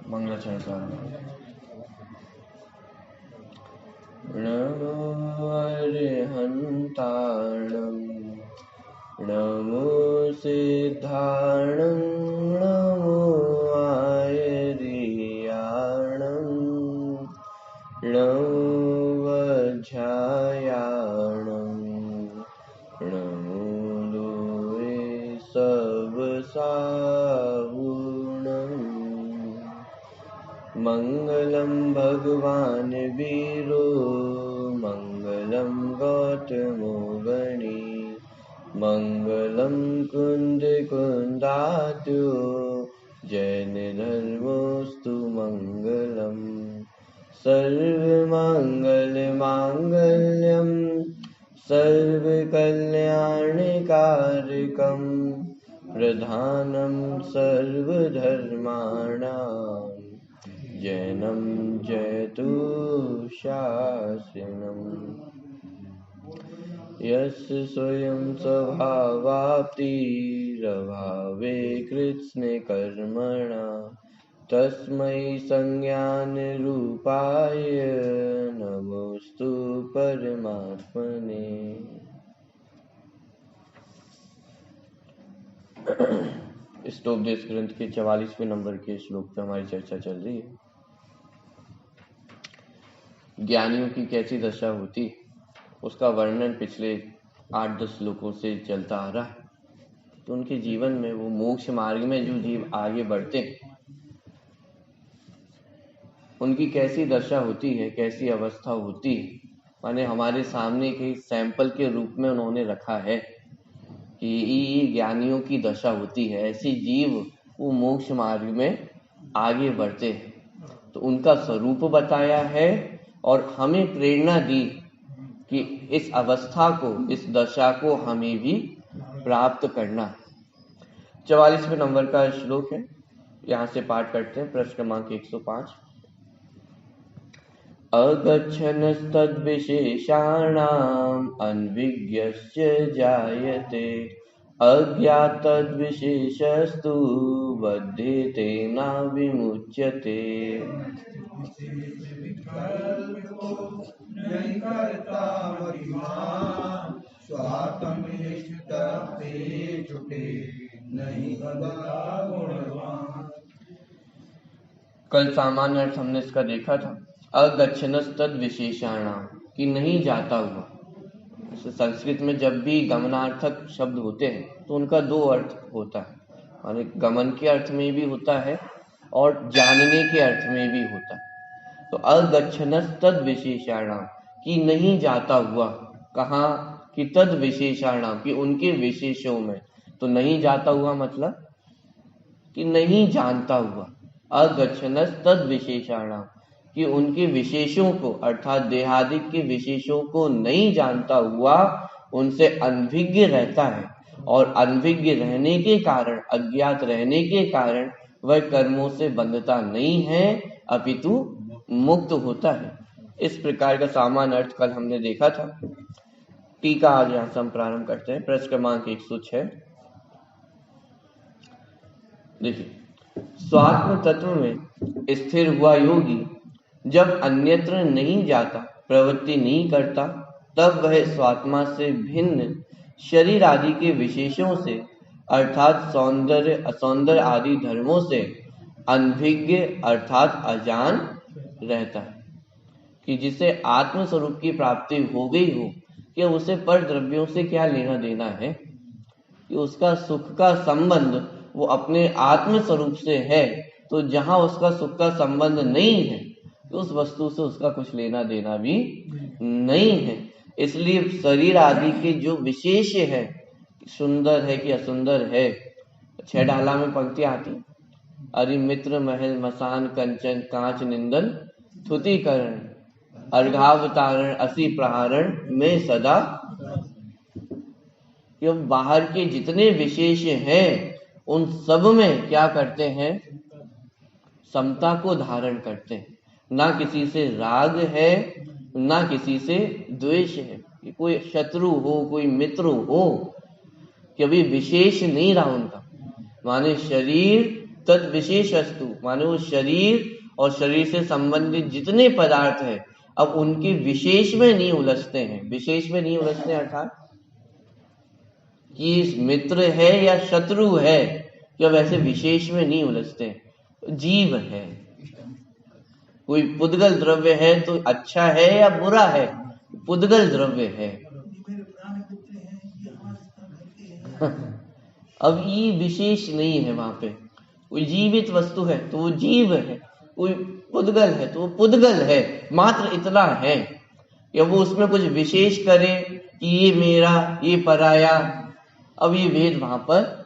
मंगलाचरण प्रारंभ। नमो अरिहन्ताणं नमो सिद्धाणं नमो आयर्याणं नमो वज्रायाणं नमो लोये सबसाहुणम्। मंगलम भगवान वीरो मंगलम गौतमो गणी मंगलम कुंद कुंदात्यो जैन धर्मोस्तु मंगलम सर्वमंगल मांगल्यम सर्वकल्याणकारकम प्रधानम सर्वधर्माणां जैनं जयतु शासनम्। यस्य स्वयं स्वभावाप्तिरभावे कृत्स्ने कर्मणा तस्मै संज्ञानरूपाय नमोस्तु परमात्मने। स्तोपदेश ग्रंथ के 44वें नंबर के श्लोक पे हमारी चर्चा चल रही है। ज्ञानियों की कैसी दशा होती, उसका वर्णन पिछले 8-10 श्लोकों से चलता आ रहा है। तो उनके जीवन में वो मोक्ष मार्ग में जो जीव आगे बढ़ते हैं, उनकी कैसी दशा होती है, कैसी अवस्था होती है। माने हमारे सामने के सैंपल के रूप में उन्होंने रखा है कि ये ज्ञानियों की दशा होती है। ऐसे जीव वो मोक्ष मार्ग में आगे बढ़ते हैं, तो उनका स्वरूप बताया है और हमें प्रेरणा दी कि इस अवस्था को, इस दशा को हमें भी प्राप्त करना है। 44वें नंबर का श्लोक है, यहाँ से पाठ करते हैं। प्रश्न क्रमांक 105। अगच्छन्स्तद्विशेषाणाम् अनभिज्ञस्य जायते अज्ञातद्विशेषस्तु बध्यते न विमुच्यते। कल सामान्य अर्थ हमने इसका देखा था। अगच्छन्स्तद विशेषाणाम कि नहीं जाता हुआ। संस्कृत में जब भी गमनार्थक शब्द होते हैं तो उनका 2 अर्थ होता है। माने गमन के अर्थ में भी होता है और जानने के अर्थ में भी होता है। तो अगच्छन्स्तद विशेषाणाम कि नहीं जाता हुआ। कहाँ? कि तद विशेषाणाम कि उनके विशेषों में। तो नहीं जाता हुआ मतलब कि नहीं जानता हुआ। अगच्छन्स्तद विशेषाणाम कि उनके विशेषों को, अर्थात देहादिक के विशेषों को नहीं जानता हुआ उनसे अनभिज्ञ रहता है। और अनभिज्ञ रहने के कारण, अज्ञात रहने के कारण वह कर्मों से बंधता नहीं है, अपितु मुक्त होता है। इस प्रकार का सामान्य अर्थ कल हमने देखा था। टीका आज यहाँ से हम प्रारंभ करते हैं। प्रश्न क्रमांक 106। देखिए, स्वात्म तत्व में स्थिर हुआ योगी जब अन्यत्र नहीं जाता, प्रवृत्ति नहीं करता, तब वह स्वात्मा से भिन्न शरीर आदि के विशेषों से, अर्थात सौंदर्य असौंदर्य आदि धर्मों से अनभिज्ञ अर्थात अजान रहता है। कि जिसे आत्म स्वरूप की प्राप्ति हो गई हो, कि उसे पर द्रव्यों से क्या लेना देना है, कि उसका सुख का संबंध वो अपने आत्म स्वरूप से है। तो जहां उसका सुख का संबंध नहीं है तो उस वस्तु से उसका कुछ लेना देना भी नहीं है। इसलिए शरीर आदि के जो विशेष है, सुंदर है कि असुंदर है। 6 डाला में पंक्ति आती, अरि मित्र महल मसान कंचन कांच निंदन थुतिकरण अर्घावतारण असी प्रहारण में सदा। कि बाहर के जितने विशेष हैं उन सब में क्या करते हैं? समता को धारण करते हैं। ना किसी से राग है, ना किसी से द्वेष है। कि कोई शत्रु हो, कोई मित्र हो, कि अभी विशेष नहीं रहा उनका। माने शरीर तद विशेषस्तु, माने वो शरीर और शरीर से संबंधित जितने पदार्थ है अब उनके विशेष में नहीं उलझते हैं। विशेष में नहीं उलझते अर्थात कि मित्र है या शत्रु है, या वैसे विशेष में नहीं उलझते। जीव है, कोई पुद्गल द्रव्य है तो अच्छा है या बुरा है, पुद्गल द्रव्य है। अब ये विशेष नहीं है, वहां पे कोई जीवित वस्तु है तो वो जीव है, कोई पुद्गल है तो वो पुद्गल है, मात्र इतना है। या वो उसमें कुछ विशेष करे कि ये मेरा ये पराया, अब ये भेद वहां पर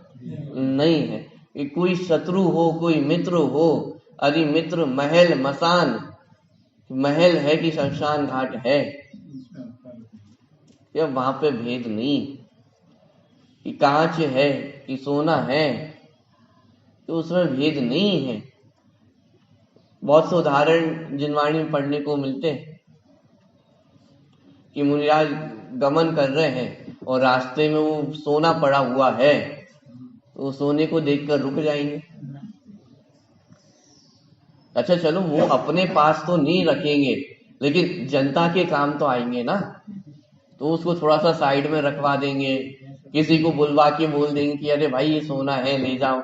नहीं है। कि कोई शत्रु हो कोई मित्र हो, अरे मित्र महल मसान, महल है कि शमशान घाट है, या वहां पे भेद नहीं। कि कांच है कि सोना है, तो उसमें भेद नहीं है। बहुत से उदाहरण जिनवाणी में पढ़ने को मिलते हैं कि मुनिराज गमन कर रहे हैं और रास्ते में वो सोना पड़ा हुआ है, तो सोने को देखकर रुक जाएंगे। अच्छा चलो वो अपने पास तो नहीं रखेंगे, लेकिन जनता के काम तो आएंगे ना, तो उसको थोड़ा सा साइड में रखवा देंगे, किसी को बुलवा के बोल देंगे कि अरे भाई ये सोना है ले जाओ।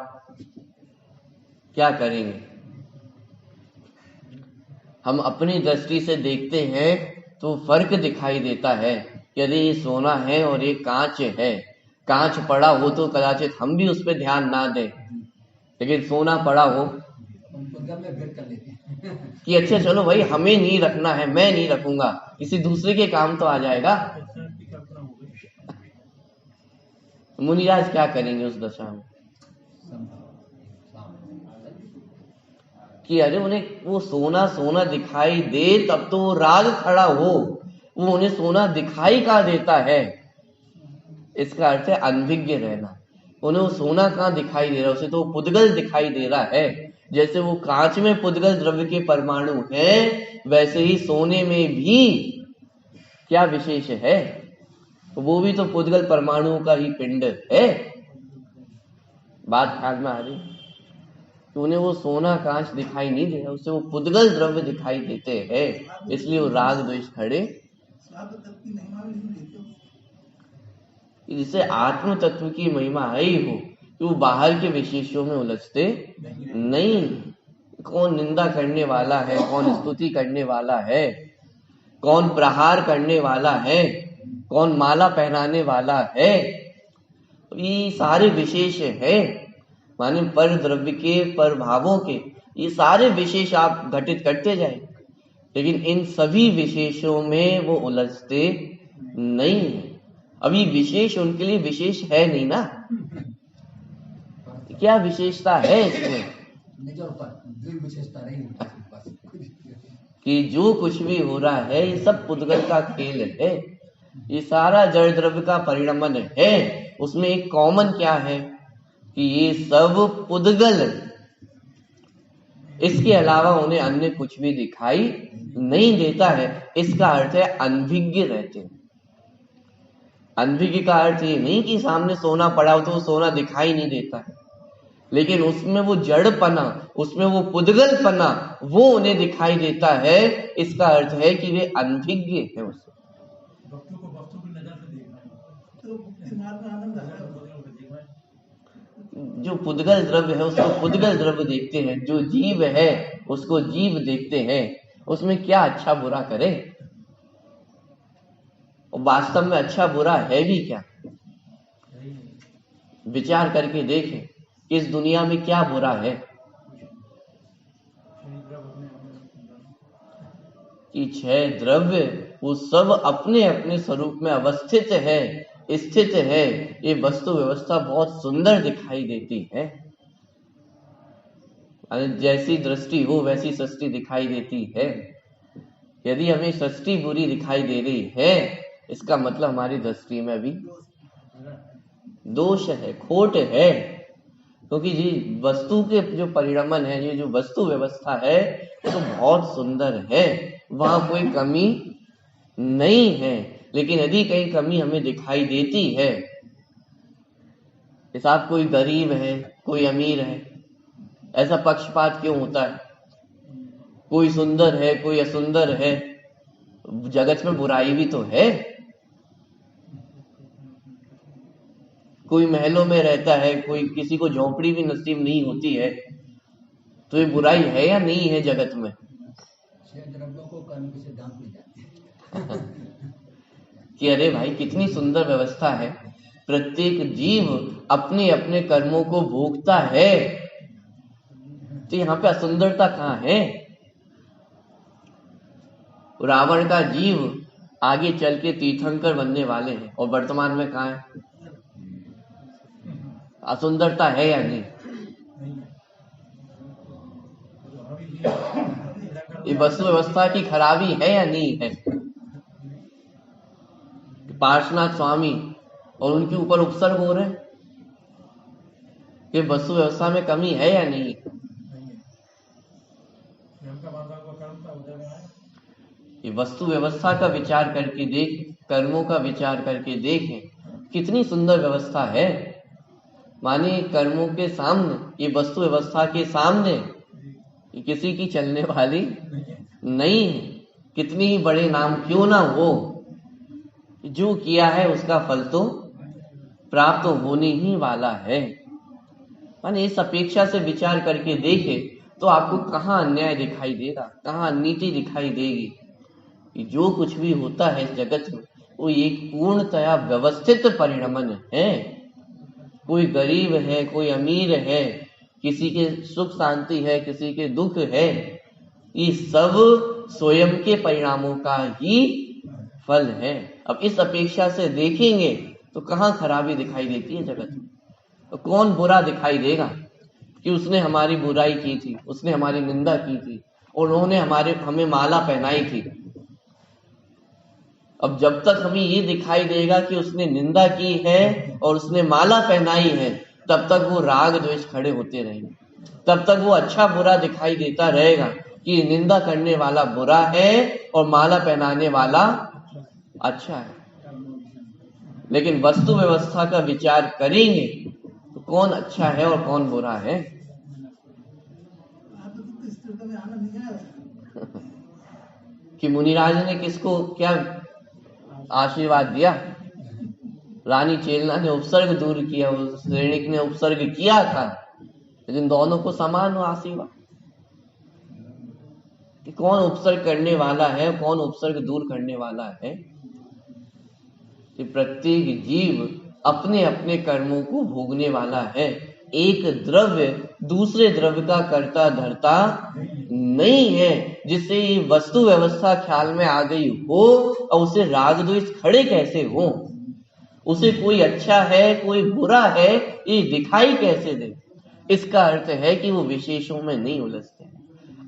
क्या करेंगे? हम अपनी दृष्टि से देखते हैं तो फर्क दिखाई देता है कि अरे ये सोना है और ये कांच है। कांच पड़ा हो तो कदाचित हम भी उस पर ध्यान ना दें, लेकिन सोना पड़ा हो कि अच्छा चलो भाई हमें नहीं रखना है, मैं नहीं रखूंगा, किसी दूसरे के काम तो आ जाएगा। मुनिराज क्या करेंगे उस दशा में कि अरे उन्हें वो सोना सोना दिखाई दे तब तो वो राग खड़ा हो, वो उन्हें सोना दिखाई कहाँ देता है। इसका अर्थ है अनभिज्ञ रहना। उन्हें वो सोना कहाँ दिखाई दे रहा है, उसे तो पुद्गल दिखाई दे रहा है। जैसे वो कांच में पुद्गल द्रव्य के परमाणु हैं, वैसे ही सोने में भी क्या विशेष है, वो भी तो पुद्गल परमाणुओं का ही पिंड है। बात ख्याल में आ रही? तो उन्हें वो सोना कांच दिखाई नहीं दे रहा, उसे वो पुद्गल द्रव्य दिखाई देते हैं, इसलिए वो राग द्वेष खड़े। जिसे आत्म तत्व की महिमा आई हो कि वो बाहर के विशेषों में उलझते नहीं। कौन निंदा करने वाला है, कौन स्तुति करने वाला है, कौन प्रहार करने वाला है, कौन माला पहनाने वाला है, ये सारे विशेष है। माने पर द्रव्य के पर भावों के ये सारे विशेष आप घटित करते जाए, लेकिन इन सभी विशेषों में वो उलझते नहीं है। अभी विशेष उनके लिए विशेष है नहीं ना। क्या विशेषता है इसमें कि जो कुछ भी हो रहा है ये सब पुद्गल का खेल है, ये सारा जड़ द्रव्य का परिणमन है। उसमें एक कॉमन क्या है कि ये सब पुद्गल, इसके अलावा उन्हें अन्य कुछ भी दिखाई नहीं देता है। इसका अर्थ है अनभिज्ञ रहते हैं। अनभिज्ञ का अर्थ ये नहीं कि सामने सोना पड़ा हो तो वो सोना दिखाई नहीं देता है, लेकिन उसमें वो जड़पना, उसमें वो पुद्गलपना, वो उन्हें दिखाई देता है। इसका अर्थ है कि वे अनभिज्ञ है। उससे जो पुद्गल द्रव्य है उसको पुद्गल द्रव्य देखते हैं, जो जीव है उसको जीव देखते हैं। उसमें क्या अच्छा बुरा करे, और वास्तव में अच्छा बुरा है भी क्या? विचार करके देखें इस दुनिया में क्या बुरा है। कि छह द्रव्य वो सब अपने अपने स्वरूप में अवस्थित है, स्थित है। ये वस्तु व्यवस्था बहुत सुंदर दिखाई देती है। जैसी दृष्टि हो वैसी सृष्टि दिखाई देती है। यदि हमें सृष्टि बुरी दिखाई दे रही है, इसका मतलब हमारी दृष्टि में भी दोष है, खोट है। क्योंकि जी वस्तु के जो परिणमन है, ये जो वस्तु व्यवस्था है वो तो बहुत सुंदर है, वहां कोई कमी नहीं है। लेकिन यदि कहीं कमी हमें दिखाई देती है, साथ कोई गरीब है कोई अमीर है, ऐसा पक्षपात क्यों होता है? कोई सुंदर है, कोई असुंदर है, जगत में बुराई भी तो है। कोई महलों में रहता है, कोई किसी को झोपड़ी भी नसीब नहीं होती है, तो ये बुराई है या नहीं है जगत में? कि अरे भाई कितनी सुंदर व्यवस्था है, प्रत्येक जीव अपने अपने कर्मों को भोगता है, तो यहाँ पे असुंदरता कहाँ है? रावण का जीव आगे चल के तीर्थंकर बनने वाले हैं और वर्तमान में कहाँ है? असुंदरता है या नहीं? ये वस्तु व्यवस्था की खराबी है या नहीं है? पार्श्वनाथ स्वामी और उनके ऊपर उपसर्ग हो रहे हैं कि वस्तु व्यवस्था में कमी है या नहीं? ये वस्तु व्यवस्था का विचार करके देख, कर्मों का विचार करके देखें, कितनी सुंदर व्यवस्था है। माने कर्मों के सामने, ये वस्तु व्यवस्था के सामने ये किसी की चलने वाली नहीं है। कितनी ही बड़े नाम क्यों ना हो, जो किया है उसका फल तो प्राप्त होने ही वाला है। माने इस अपेक्षा से विचार करके देखे तो आपको कहाँ अन्याय दिखाई देगा, कहाँ नीति दिखाई देगी। कि जो कुछ भी होता है इस जगत में वो एक पूर्णतया व्यवस्थित परिणमन है। कोई गरीब है, कोई अमीर है, किसी के सुख शांति है, किसी के दुख है, ये सब स्वयं के परिणामों का ही फल है। अब इस अपेक्षा से देखेंगे तो कहाँ खराबी दिखाई देती है जगत में? तो कौन बुरा दिखाई देगा कि उसने हमारी बुराई की थी, उसने हमारी निंदा की थी और उन्होंने हमें माला पहनाई थी। अब जब तक हमें ये दिखाई देगा कि उसने निंदा की है और उसने माला पहनाई है, तब तक वो राग द्वेष खड़े होते रहेंगे। तब तक वो अच्छा बुरा दिखाई देता रहेगा कि निंदा करने वाला बुरा है और माला पहनाने वाला अच्छा है। लेकिन वस्तु व्यवस्था का विचार करेंगे तो कौन अच्छा है और कौन बुरा है? कि मुनिराज ने किसको क्या आशीर्वाद दिया? रानी चेलना ने उपसर्ग दूर किया, सैनिक ने उपसर्ग किया था, लेकिन दोनों को समान आशीर्वाद। कि कौन उपसर्ग करने वाला है, कौन उपसर्ग दूर करने वाला है? कि प्रत्येक जीव अपने अपने कर्मों को भोगने वाला है। एक द्रव्य दूसरे द्रव्य का कर्ता धर्ता नहीं है। जिससे ये वस्तु व्यवस्था ख्याल में आ गई हो और उसे राग द्वेष खड़े कैसे हो, उसे कोई अच्छा है कोई बुरा है ये दिखाई कैसे दे? इसका अर्थ है कि वो विशेषों में नहीं उलझते।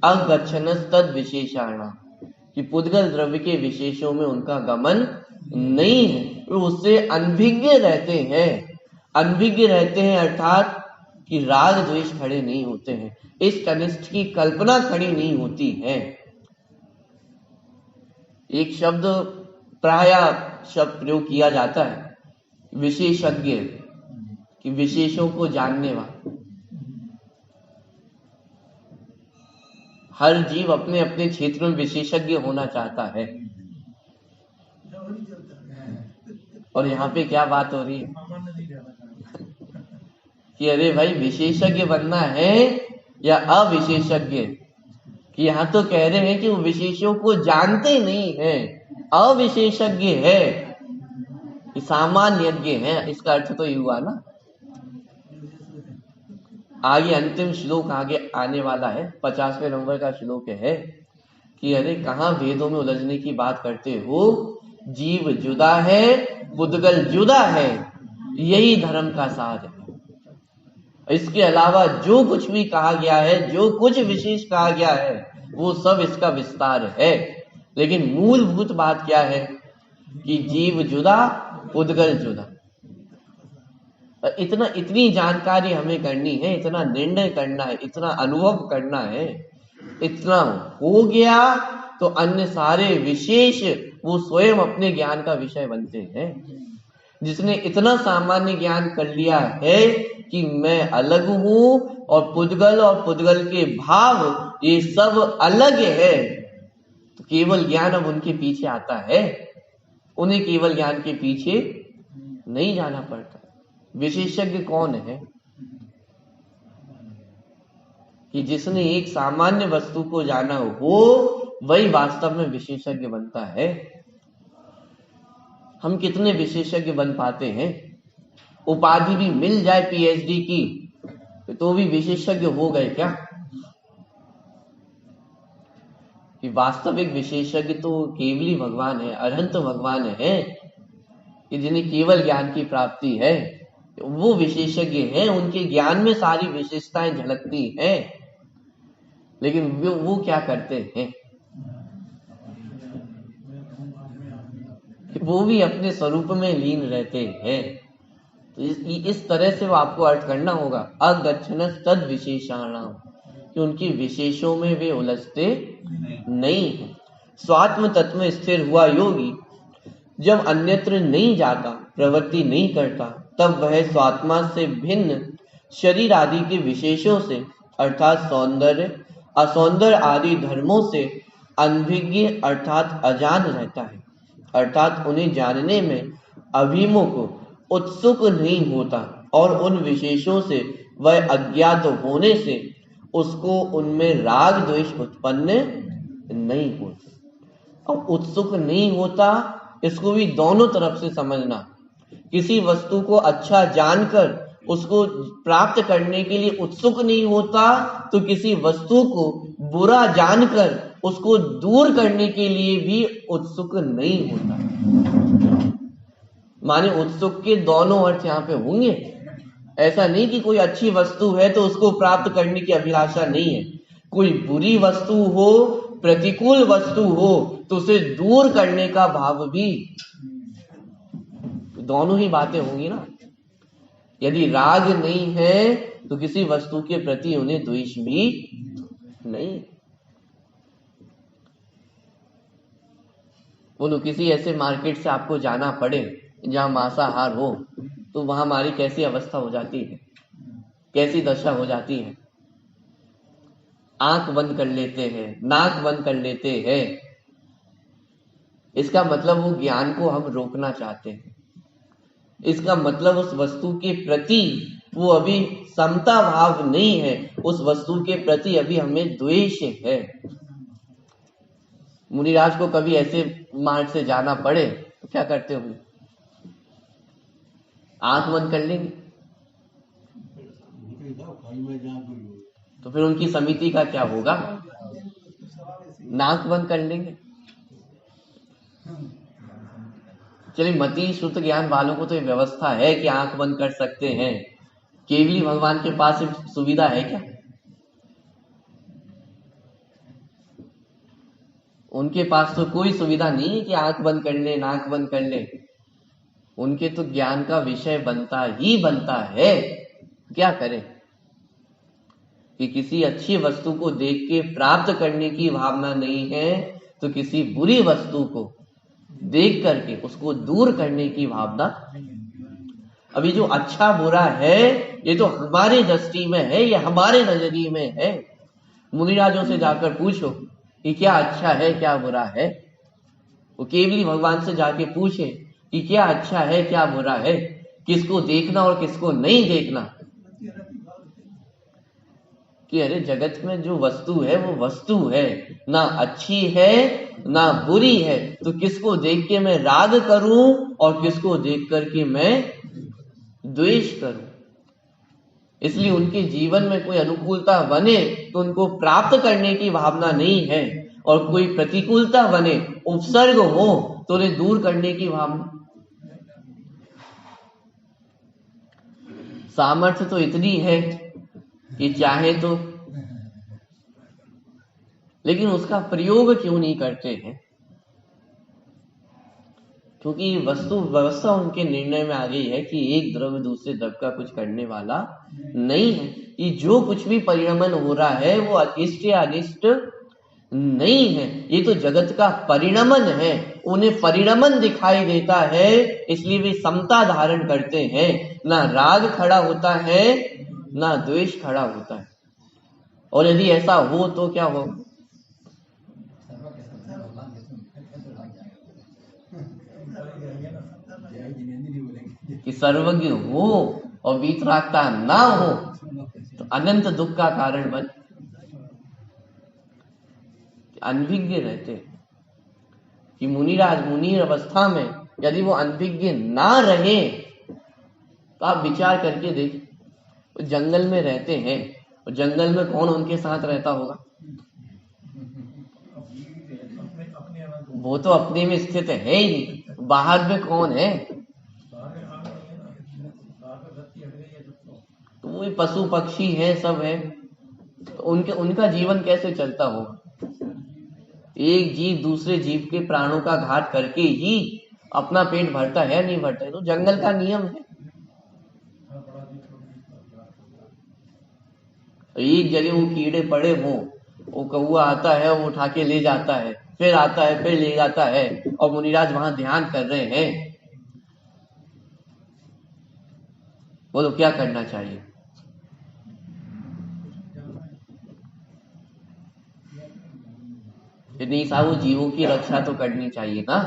अगच्छनस् तद विशेषाणाम, कि पुद्गल द्रव्य के विशेषों में उनका गमन नहीं है, वो उससे अनभिज्ञ रहते हैं। अनभिज्ञ रहते हैं अर्थात कि राग द्वेष खड़े नहीं होते हैं, इस कनिष्ठ की कल्पना खड़ी नहीं होती है। एक शब्द प्राय शब्द प्रयोग किया जाता है विशेषज्ञ, कि विशेषों को जानने वाला। हर जीव अपने अपने क्षेत्र में विशेषज्ञ होना चाहता है। और यहाँ पे क्या बात हो रही है कि अरे भाई विशेषज्ञ बनना है या अविशेषज्ञ? कि यहाँ तो कह रहे हैं कि वो विशेषों को जानते नहीं है, अविशेषज्ञ है, सामान्यज्ञ है। इसका अर्थ तो ये हुआ ना। आगे अंतिम श्लोक आगे आने वाला है, 50वें नंबर का श्लोक है कि अरे कहाँ वेदों में उलझने की बात करते हो, जीव जुदा है पुद्गल जुदा है, यही धर्म का सार है। इसके अलावा जो कुछ भी कहा गया है, जो कुछ विशेष कहा गया है, वो सब इसका विस्तार है। लेकिन मूलभूत बात क्या है कि जीव जुदा पुद्गल जुदा। इतनी जानकारी हमें करनी है, इतना निर्णय करना है, इतना अनुभव करना है। इतना हो गया तो अन्य सारे विशेष वो स्वयं अपने ज्ञान का विषय बनते हैं। जिसने इतना सामान्य ज्ञान कर लिया है कि मैं अलग हूं और पुद्गल के भाव ये सब अलग है, तो केवल ज्ञान अब उनके पीछे आता है। उन्हें केवल ज्ञान के पीछे नहीं जाना पड़ता। विशेषज्ञ कौन है? कि जिसने एक सामान्य वस्तु को जाना हो वही वास्तव में विशेषज्ञ बनता है। हम कितने विशेषज्ञ बन पाते हैं? उपाधि भी मिल जाए पीएचडी की तो भी विशेषज्ञ हो गए क्या? कि वास्तविक विशेषज्ञ तो केवली भगवान है, अनंत भगवान है, कि जिन्हें केवल ज्ञान की प्राप्ति है, वो विशेषज्ञ हैं। उनके ज्ञान में सारी विशेषताएं झलकती हैं, लेकिन वो क्या करते हैं? वो भी अपने स्वरूप में लीन रहते हैं। तो इस तरह से वो आपको अर्थ करना होगा, अगच्छनस् तद विशेषाणाम, कि उनकी विशेषों में वे उलझते नहीं है। स्वात्म तत्व में स्थिर हुआ योगी जब अन्यत्र नहीं जाता, प्रवृत्ति नहीं करता, तब वह स्वात्मा से भिन्न शरीर आदि के विशेषों से अर्थात सौंदर्य असौंदर्य आदि धर्मों से अनभिज्ञ अर्थात अजान रहता है, अर्थात उन्हें जानने में अभिमुख उत्सुक नहीं होता, और उन विशेषों से वह अज्ञात होने से उसको उनमें राग द्वेष उत्पन्न नहीं होता। अब उत्सुक नहीं होता, इसको भी दोनों तरफ से समझना। किसी वस्तु को अच्छा जानकर उसको प्राप्त करने के लिए उत्सुक नहीं होता, तो किसी वस्तु को बुरा जानकर उसको दूर करने के लिए भी उत्सुक नहीं होता। माने उत्सुक के दोनों अर्थ यहाँ पे होंगे। ऐसा नहीं कि कोई अच्छी वस्तु है तो उसको प्राप्त करने की अभिलाषा नहीं है। कोई बुरी वस्तु हो, प्रतिकूल वस्तु हो, तो उसे दूर करने का भाव भी, दोनों ही बातें होंगी ना। यदि राग नहीं है तो किसी वस्तु के प्रति उन्हें द्वेष भी नहीं। बोलो, किसी ऐसे मार्केट से आपको जाना पड़े जहां मांसाहार हो, तो वहां हमारी कैसी अवस्था हो जाती है, कैसी दशा हो जाती है? आंख बंद कर लेते हैं, नाक बंद कर लेते हैं। इसका मतलब वो ज्ञान को हम रोकना चाहते हैं। इसका मतलब उस वस्तु के प्रति वो अभी समता भाव नहीं है, उस वस्तु के प्रति अभी हमें द्वेष है। मुनिराज को कभी ऐसे मार्ग से जाना पड़े तो क्या करते होंगे? आंख बंद कर लेंगे। तो फिर उनकी समिति का क्या होगा? नाक बंद कर लेंगे। चलिए, मति शुद्ध ज्ञान वालों को तो ये व्यवस्था है कि आंख बंद कर सकते हैं। केवली भगवान के पास सुविधा है क्या? उनके पास तो कोई सुविधा नहीं है कि आंख बंद कर ले, नाक बंद कर ले। उनके तो ज्ञान का विषय बनता ही बनता है। क्या करें कि किसी अच्छी वस्तु को देख के प्राप्त करने की भावना नहीं है, तो किसी बुरी वस्तु को देख करके उसको दूर करने की भावना। अभी जो अच्छा बुरा है ये तो हमारे दृष्टि में है, ये हमारे नजरिए में है। मुनिराजों से जाकर पूछो कि क्या अच्छा है क्या बुरा है। वो केवली भगवान से जाके पूछे कि क्या अच्छा है क्या बुरा है, किसको देखना और किसको नहीं देखना। कि अरे जगत में जो वस्तु है वो वस्तु है, ना अच्छी है ना बुरी है, तो किसको देख के मैं राग करूं और किसको देख करके मैं द्वेष करूं। इसलिए उनके जीवन में कोई अनुकूलता बने तो उनको प्राप्त करने की भावना नहीं है, और कोई प्रतिकूलता बने, उपसर्ग हो, तो उन्हें दूर करने की भावना। सामर्थ्य तो इतनी है कि चाहे तो, लेकिन उसका प्रयोग क्यों नहीं करते हैं? क्योंकि वस्तु व्यवस्था उनके निर्णय में आ गई है कि एक द्रव्य दूसरे द्रव्य का कुछ करने वाला नहीं है। ये जो कुछ भी परिणमन हो रहा है वो इष्ट या अनिष्ट नहीं है, ये तो जगत का परिणमन है। उन्हें परिणमन दिखाई देता है, इसलिए वे समता धारण करते हैं। ना राग खड़ा होता है, ना द्वेष खड़ा होता है। और यदि ऐसा हो तो क्या हो? कि सर्वज्ञ हो और वीतरागता ना हो तो अनंत दुख का कारण बन। अनभिज्ञ रहते कि मुनिराज मुनि अवस्था में यदि वो अनभिज्ञ ना रहे तो आप विचार करके देख, जंगल में रहते हैं और जंगल में कौन उनके साथ रहता होगा? वो तो अपने में स्थित है ही नहीं, बाहर में कौन है? तो वो पशु पक्षी है, सब है, तो उनका जीवन कैसे चलता होगा? एक जीव दूसरे जीव के प्राणों का घात करके ही अपना पेट भरता है, नहीं भरता है? तो जंगल का नियम है। एक जगह वो कीड़े पड़े हो, वो कौआ आता है, वो उठा के ले जाता है, फिर आता है, फिर ले जाता है, और मुनिराज वहां ध्यान कर रहे हैं। बोलो क्या करना चाहिए? नहीं साहब, वो जीवों की रक्षा तो करनी चाहिए ना।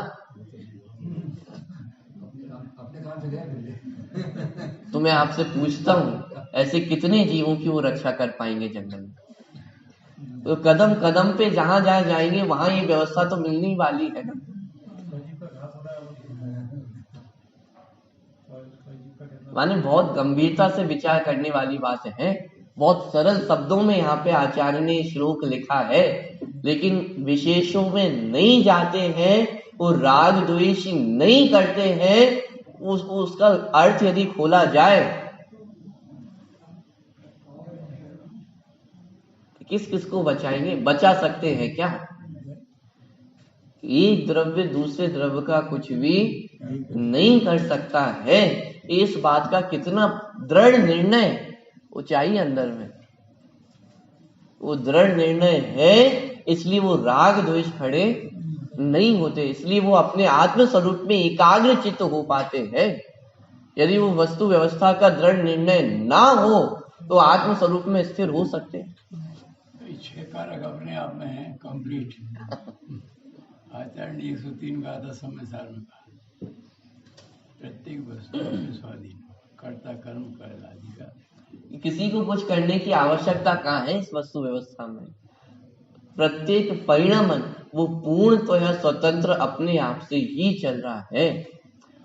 तो मैं आपसे पूछता हूँ, ऐसे कितने जीवों की वो रक्षा कर पाएंगे जंगल में? तो कदम कदम पे जहां जहां जाएंगे वहां ये व्यवस्था तो मिलनी वाली है ना। माने बहुत गंभीरता से विचार करने वाली बात है। बहुत सरल शब्दों में यहाँ पे आचार्य ने श्लोक लिखा है, लेकिन विशेषों में नहीं जाते हैं, वो राग द्वेष नहीं करते हैं। उसका अर्थ यदि खोला जाए, किस किस को बचाएंगे? बचा सकते हैं क्या? एक द्रव्य दूसरे द्रव्य का कुछ भी नहीं कर सकता है। इस बात का कितना दृढ़ निर्णय वो चाहिए अंदर में। वो दृढ़ निर्णय है, इसलिए वो राग द्वेष खड़े नहीं होते, इसलिए वो अपने आत्म स्वरूप में एकाग्र चित्त हो पाते हैं। यदि वो वस्तु व्यवस्था का दृढ़ निर्णय ना हो तो आत्म स्वरूप में स्थिर हो सकते हैं। छह कारक अपने आप में है कंप्लीट। आचार्य ने 103 का 10वें साल में कहा, प्रत्येक वस्तु अपने स्वाधीन, कर्ता कर्म कर आदि। किसी को कुछ करने की आवश्यकता कहाँ है इस वस्तु व्यवस्था में? प्रत्येक परिणमन वो पूर्ण तो है स्वतंत्र अपने आप से ही चल रहा है।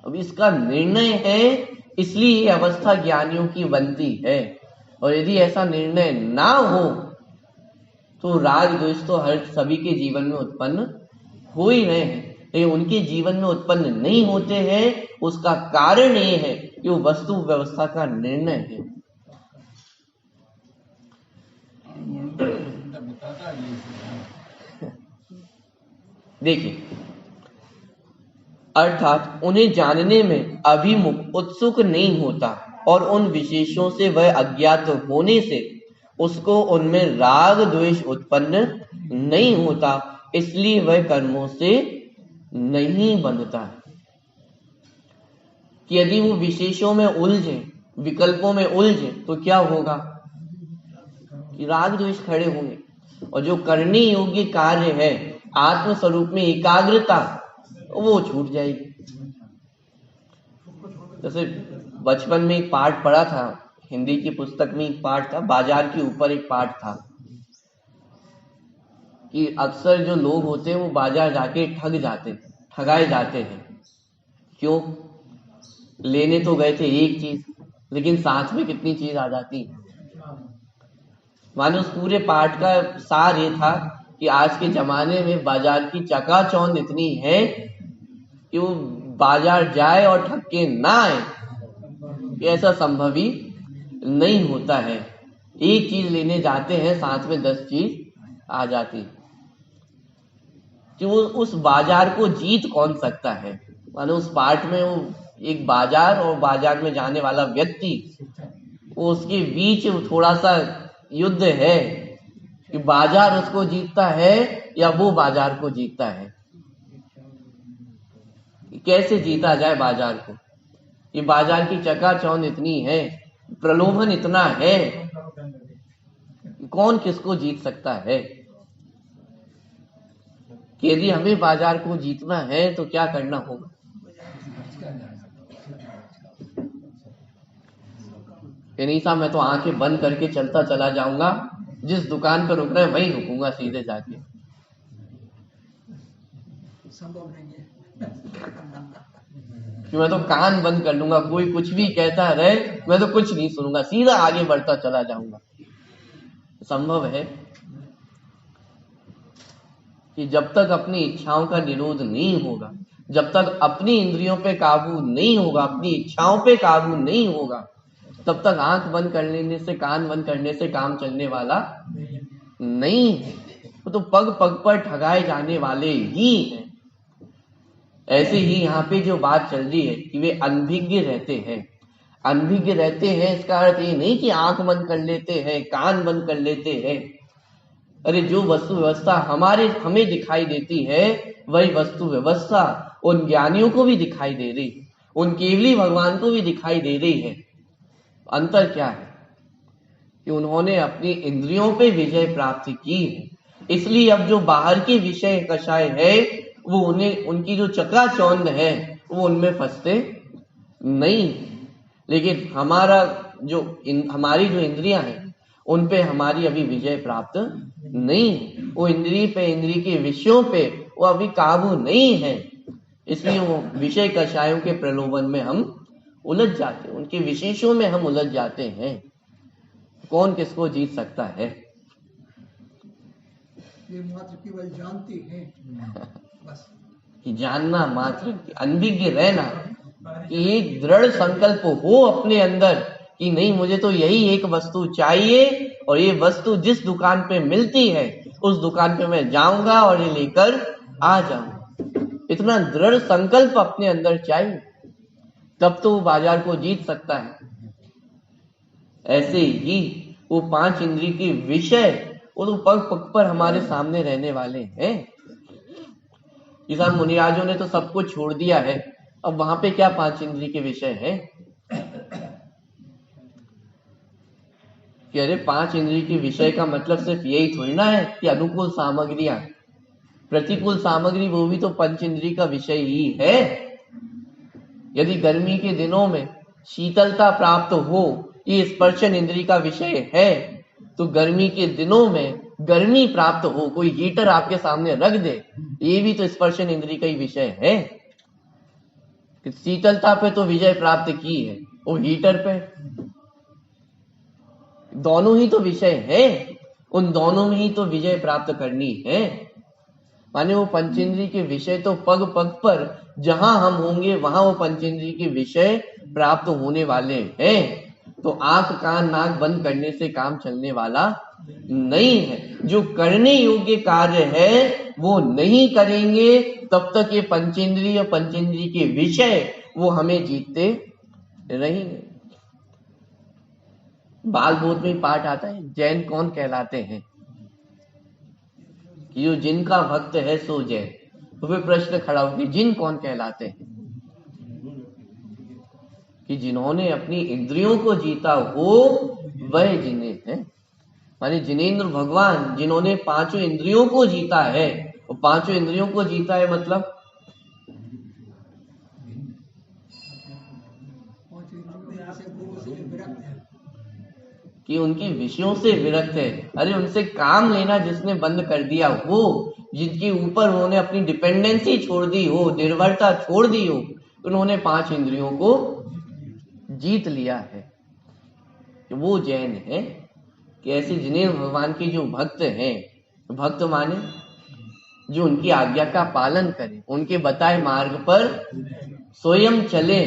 अब इसका निर्णय है, इसलिए ये अवस्था ज्ञानियों की बनती है। और यदि ऐसा निर्णय ना हो तो राग द्वेष तो हर सभी के जीवन में उत्पन्न हो ही रहे हैं, लेकिन उनके जीवन में उत्पन्न नहीं होते हैं। उसका कारण ये है कि वो वस्तु व्यवस्था का निर्णय है। देखिए, अर्थात उन्हें जानने में अभिमुख उत्सुक नहीं होता और उन विशेषों से वह अज्ञात होने से उसको उनमें राग द्वेष उत्पन्न नहीं होता, इसलिए वह कर्मों से नहीं बंधता है। कि यदि वो विशेषों में उलझे, विकल्पों में उलझे तो क्या होगा? कि राग द्वेष खड़े होंगे, और जो करने योग्य कार्य है आत्म स्वरूप में एकाग्रता, वो छूट जाएगी। जैसे बचपन में एक पाठ पढ़ा था, हिंदी की पुस्तक में एक पाठ था, बाजार के ऊपर एक पाठ था कि अक्सर जो लोग होते हैं वो बाजार जाके ठगाए जाते हैं। क्यों? लेने तो गए थे एक चीज, लेकिन साथ में कितनी चीज आ जाती। मानो उस पूरे पाठ का सार ये था कि आज के जमाने में बाजार की चकाचौंध इतनी है कि वो बाजार जाए और ठग के ना आए, ऐसा संभव ही नहीं होता है। एक चीज लेने जाते हैं, साथ में 10 चीज आ जाती। कि वो उस बाजार को जीत कौन सकता है? मानो उस पाठ में वो एक बाजार और बाजार में जाने वाला व्यक्ति, वो उसके बीच थोड़ा सा युद्ध है कि बाजार उसको जीतता है या वो बाजार को जीतता है। कैसे जीता जाए बाजार को? ये बाजार की चकाचौंध इतनी है, प्रलोभन इतना है, कौन किसको जीत सकता है? कि यदि हमें बाजार को जीतना है तो क्या करना होगा? नहीं साहब, मैं तो आंखें बंद करके चलता चला जाऊंगा, जिस दुकान पर रुक रहे वहीं रुकूंगा सीधे जाके। संभव नहीं है। कि मैं तो कान बंद कर लूंगा, कोई कुछ भी कहता रहे मैं तो कुछ नहीं सुनूंगा, सीधा आगे बढ़ता चला जाऊंगा। संभव है कि जब तक अपनी इच्छाओं का निरोध नहीं होगा, जब तक अपनी इंद्रियों पे काबू नहीं होगा, अपनी इच्छाओं पे काबू नहीं होगा, तब तक आंख बंद कर लेने से, कान बंद करने से काम चलने वाला नहीं है। वो तो पग पग पर ठगाए जाने वाले ही हैं। ऐसे ही यहाँ पे जो बात चल रही है कि वे अनभिज्ञ रहते हैं। अनभिज्ञ रहते हैं इसका अर्थ ये नहीं कि आंख बंद कर लेते हैं, कान बंद कर लेते हैं। अरे जो वस्तु व्यवस्था हमें दिखाई देती है, वही वस्तु व्यवस्था उन ज्ञानियों को भी दिखाई दे रही है, उन केवली भगवान को भी दिखाई दे रही है। अंतर क्या है कि उन्होंने अपनी इंद्रियों पे विजय प्राप्त की है, इसलिए अब जो बाहर के विषय कषाय है वो उनकी जो चकाचौंध है वो उनमें फंसते नहीं। लेकिन हमारी जो इंद्रियां हैं उन पे हमारी अभी विजय प्राप्त नहीं। वो इंद्रिय के विषयों पे वो अभी काबू नहीं है, इसलिए वो विषय कषायों के प्रलोभन में हम उलझ जाते हैं, उनके विशेषों में हम उलझ जाते हैं। कौन किसको जीत सकता है? ये मात्र केवल जानते हैं बस। कि जानना मात्र, अनभिज्ञ रहना, कि एक दृढ़ संकल्प हो अपने अंदर कि नहीं, मुझे तो यही एक वस्तु चाहिए और ये वस्तु जिस दुकान पे मिलती है उस दुकान पे मैं जाऊंगा और ये लेकर आ जाऊंगा। इतना दृढ़ संकल्प अपने अंदर चाहिए, तब तो वो बाजार को जीत सकता है। ऐसे ही वो 5 इंद्रिय के विषय वो तो पग पग पर हमारे सामने रहने वाले हैं। किसान मुनिराजों ने तो सब कुछ छोड़ दिया है, अब वहां पे क्या 5 इंद्रिय के विषय है? कि अरे 5 इंद्रिय के विषय का मतलब सिर्फ यही थोड़ी ना है कि अनुकूल सामग्रियां, प्रतिकूल सामग्री वो भी तो पंच इंद्रिय का विषय ही है। यदि गर्मी के दिनों में शीतलता प्राप्त हो, ये स्पर्शन इंद्रिय का विषय है, तो गर्मी के दिनों में गर्मी प्राप्त हो, कोई हीटर आपके सामने रख दे, ये भी तो स्पर्शन इंद्रिय का ही विषय है। शीतलता पे तो विजय प्राप्त की है, वो हीटर पे, दोनों ही तो विषय है, उन दोनों में ही तो विजय प्राप्त करनी है। माने वो पंचेंद्रिय के विषय तो पग पग पर जहां हम होंगे वहां वो पंचेंद्रिय के विषय प्राप्त होने वाले हैं। तो आंख कान नाक बंद करने से काम चलने वाला नहीं है। जो करने योग्य कार्य है वो नहीं करेंगे तब तक ये पंचेंद्रिय के विषय वो हमें जीतते रहेंगे। बाल बोध में पाठ आता है, जैन कौन कहलाते हैं? कि जो जिनका भक्त है सो जैन। तो फिर प्रश्न खड़ा हो कि जिन कौन कहलाते हैं? कि जिन्होंने अपनी इंद्रियों को जीता हो वह जिन्हें है। माने जिनेंद्र भगवान जिन्होंने 5 इंद्रियों को जीता है, वो 5 इंद्रियों को जीता है मतलब कि उनकी विषयों से विरक्त है। अरे उनसे काम लेना जिसने बंद कर दिया हो, जिनके ऊपर उन्होंने अपनी डिपेंडेंसी छोड़ दी हो, निर्भरता छोड़ दी हो, उन्होंने 5 इंद्रियों को जीत लिया है, वो जैन है। कि ऐसे जिन्हें भगवान के जो भक्त हैं, भक्त माने जो उनकी आज्ञा का पालन करें, उनके बताए मार्ग पर स्वयं चले,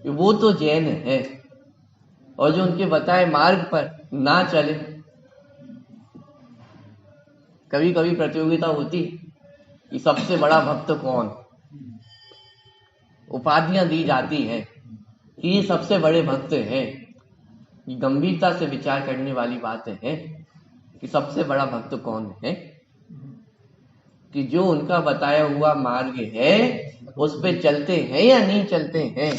वो तो जैन है। और जो उनके बताए मार्ग पर ना चले, कभी कभी प्रतियोगिता होती कि सबसे बड़ा भक्त कौन, उपाधियां दी जाती हैं कि ये सबसे बड़े भक्त हैं। गंभीरता से विचार करने वाली बात है कि सबसे बड़ा भक्त कौन है, कि जो उनका बताया हुआ मार्ग है उस पे चलते हैं या नहीं चलते हैं।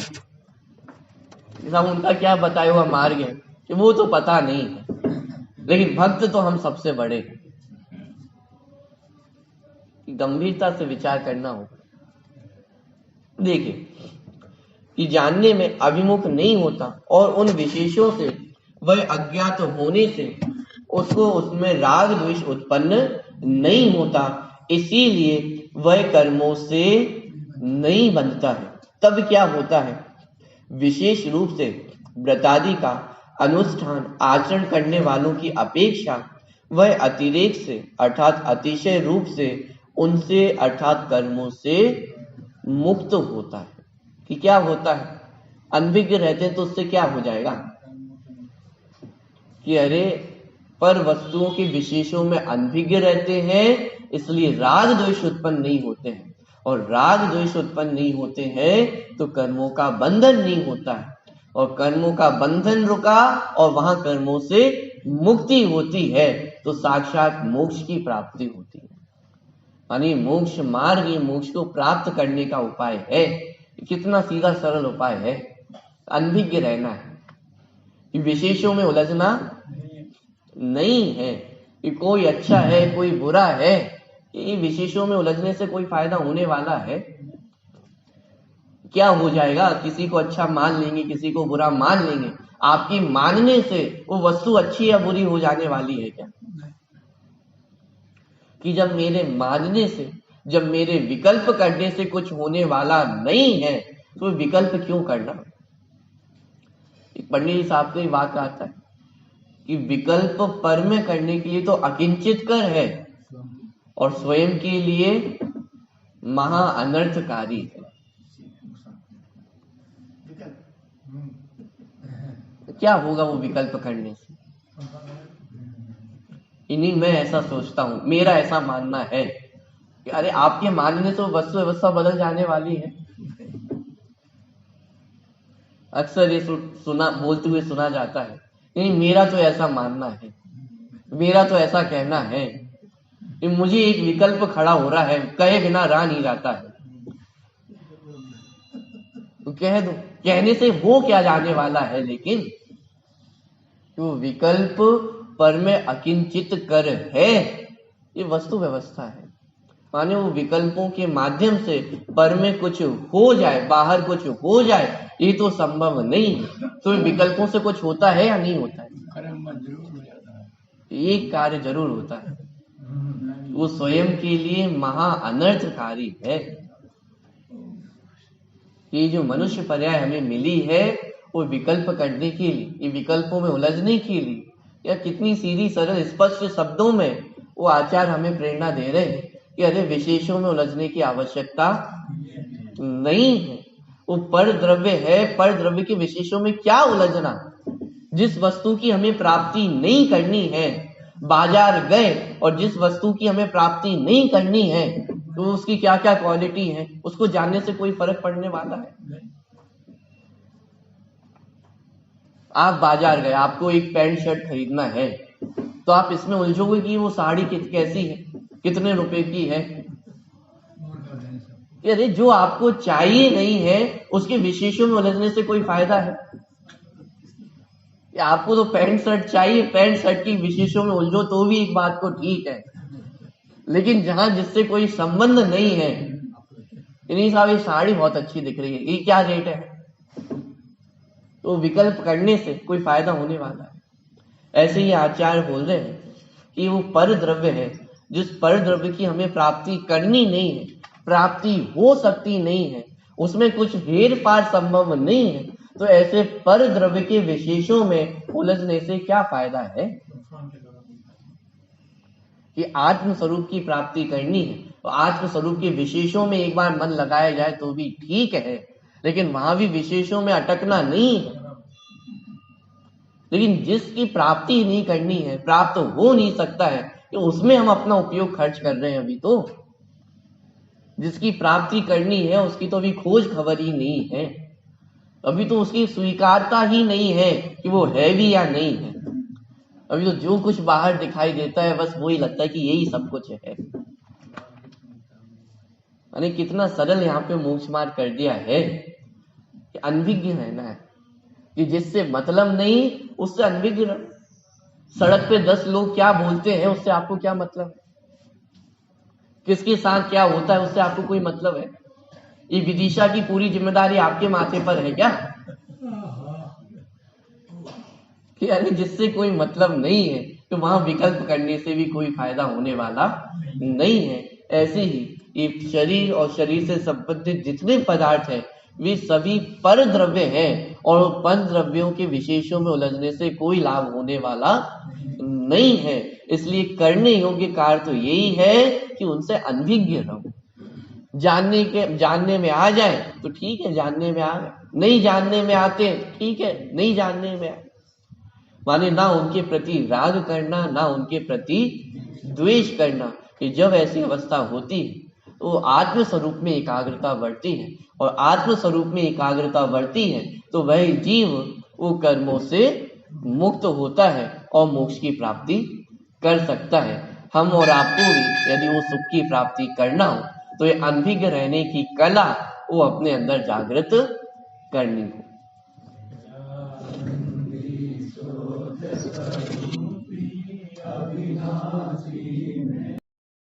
सब उनका क्या बताया हुआ मार्ग है कि वो तो पता नहीं है, लेकिन भक्त तो हम सबसे बड़े हैं। गंभीरता से विचार करना होगा। देखिए कि जानने में अभिमुख नहीं होता और उन विशेषों से वह अज्ञात होने से उसको उसमें राग द्वेष उत्पन्न नहीं होता, इसीलिए वह कर्मों से नहीं बंधता है। तब क्या होता है, विशेष रूप से व्रतादि का अनुष्ठान आचरण करने वालों की अपेक्षा वह अतिरेक से अर्थात अतिशय रूप से उनसे अर्थात कर्मों से मुक्त होता है। कि क्या होता है, अनभिज्ञ रहते हैं तो उससे क्या हो जाएगा कि अरे पर वस्तुओं के विशेषों में अनभिज्ञ रहते हैं, इसलिए राग द्वेष उत्पन्न नहीं होते हैं, और राग द्वेष उत्पन्न नहीं होते हैं तो कर्मों का बंधन नहीं होता है, और कर्मों का बंधन रुका और वहां कर्मों से मुक्ति होती है तो साक्षात मोक्ष की प्राप्ति होती है। यानी मोक्ष मार्ग, ये मोक्ष को प्राप्त करने का उपाय है। कितना सीधा सरल उपाय है, अनभिज्ञ रहना है, कि विशेषों में उलझना नहीं है, कि कोई अच्छा है कोई बुरा है, ये विशेषों में उलझने से कोई फायदा होने वाला है? क्या हो जाएगा, किसी को अच्छा मान लेंगे किसी को बुरा मान लेंगे, आपकी मानने से वो वस्तु अच्छी या बुरी हो जाने वाली है क्या? कि जब मेरे मानने से, जब मेरे विकल्प करने से कुछ होने वाला नहीं है तो विकल्प क्यों करना। एक पंडित जी साहब का वाक्य आता है कि विकल्प पर में करने के लिए तो अकिंचित कर है और स्वयं के लिए महा अनर्थकारी है। क्या होगा वो विकल्प करने से? इन्हीं मैं ऐसा सोचता हूं, मेरा ऐसा मानना है कि अरे आपके मानने से वस्तु व्यवस्था बदल जाने वाली है। अक्सर ये सुना बोलते हुए सुना जाता है, नहीं मेरा तो ऐसा मानना है, मेरा तो ऐसा कहना है, मुझे एक विकल्प खड़ा हो रहा है, कहे बिना रहा नहीं जाता है, तो कह दो। कहने से वो क्या जाने वाला है, लेकिन वो विकल्प पर में अकिंचित कर है, ये वस्तु व्यवस्था है। माने वो विकल्पों के माध्यम से पर में कुछ हो जाए, बाहर कुछ हो जाए, ये तो संभव नहीं है। तो विकल्पों से कुछ होता है या नहीं होता है? जरूर हो जाता है, एक कार्य जरूर होता है, वो स्वयं के लिए महा अनर्थकारी है। ये जो मनुष्य पर्याय हमें मिली है वो विकल्प करने के लिए, ये विकल्पों में उलझने के लिए, या कितनी सीधी सरल स्पष्ट शब्दों में वो आचार्य हमें प्रेरणा दे रहे हैं कि अरे विशेषों में उलझने की आवश्यकता नहीं है। वो पर द्रव्य है, पर द्रव्य के विशेषों में क्या उलझना। जिस वस्तु की हमें प्राप्ति नहीं करनी है, बाजार गए और जिस वस्तु की हमें प्राप्ति नहीं करनी है तो उसकी क्या क्या क्वालिटी है, उसको जानने से कोई फर्क पड़ने वाला है? आप बाजार गए, आपको एक पैंट शर्ट खरीदना है, तो आप इसमें उलझोगे कि वो साड़ी कैसी है, कितने रुपए की है। अरे जो आपको चाहिए नहीं है उसके विशेषों में उलझने से कोई फायदा है? आपको तो पैंट शर्ट चाहिए, पैंट शर्ट की विशेषों में उलझो तो भी एक बात को ठीक है, लेकिन जहां जिससे कोई संबंध नहीं है, नहीं साहब ये साड़ी बहुत अच्छी दिख रही है, ये क्या रेट है, तो विकल्प करने से कोई फायदा होने वाला है। ऐसे ही आचार्य बोल रहे हैं कि वो पर द्रव्य है, जिस पर द्रव्य की हमें प्राप्ति करनी नहीं है, प्राप्ति हो सकती नहीं है, उसमें कुछ हेर पार संभव नहीं है, तो ऐसे पर द्रव्य के विशेषों में उलझने से क्या फायदा है? कि आत्म स्वरूप की प्राप्ति करनी है तो आत्म स्वरूप के विशेषों में एक बार मन लगाया जाए तो भी ठीक है, लेकिन वहां भी विशेषों में अटकना नहीं है। लेकिन जिसकी प्राप्ति नहीं करनी है, प्राप्त हो नहीं सकता है, कि उसमें हम अपना उपयोग खर्च कर रहे हैं। अभी तो जिसकी प्राप्ति करनी है उसकी तो अभी खोज खबर ही नहीं है, अभी तो उसकी स्वीकारता ही नहीं है कि वो है भी या नहीं है। अभी तो जो कुछ बाहर दिखाई देता है बस वही लगता है कि यही सब कुछ है। यानी कितना सरल यहाँ पे मोक्ष मार्ग कर दिया है कि अनभिज्ञ रहना है, कि जिससे मतलब नहीं उससे अनभिज्ञ रहो। सड़क पे 10 लोग क्या बोलते हैं उससे आपको क्या मतलब है, किसके साथ क्या होता है उससे आपको कोई मतलब है? ये विदिशा की पूरी जिम्मेदारी आपके माथे पर है क्या? कि यानी जिससे कोई मतलब नहीं है तो वहां विकल्प करने से भी कोई फायदा होने वाला नहीं है। ऐसे ही ये शरीर और शरीर से संबंधित जितने पदार्थ हैं वे सभी पर द्रव्य हैं और पर द्रव्यों के विशेषों में उलझने से कोई लाभ होने वाला नहीं है। इसलिए करने योग्य कार्य तो यही है कि उनसे अनभिज्ञ रहो। जानने में आ जाए तो ठीक है, जानने में आ गए, नहीं जानने में आते ठीक है, नहीं जानने में आए। माने ना उनके प्रति राग करना ना उनके प्रति द्वेष करना। कि जब ऐसी अवस्था होती है तो आत्म स्वरूप में एकाग्रता बढ़ती है, और आत्म स्वरूप में एकाग्रता बढ़ती है तो वह जीव वो कर्मों से मुक्त होता है और मोक्ष की प्राप्ति कर सकता है। हम और आपको भी यदि वो सुख की प्राप्ति करना हो तो ये अनभिज्ञ रहने की कला वो अपने अंदर जागृत करनी हो।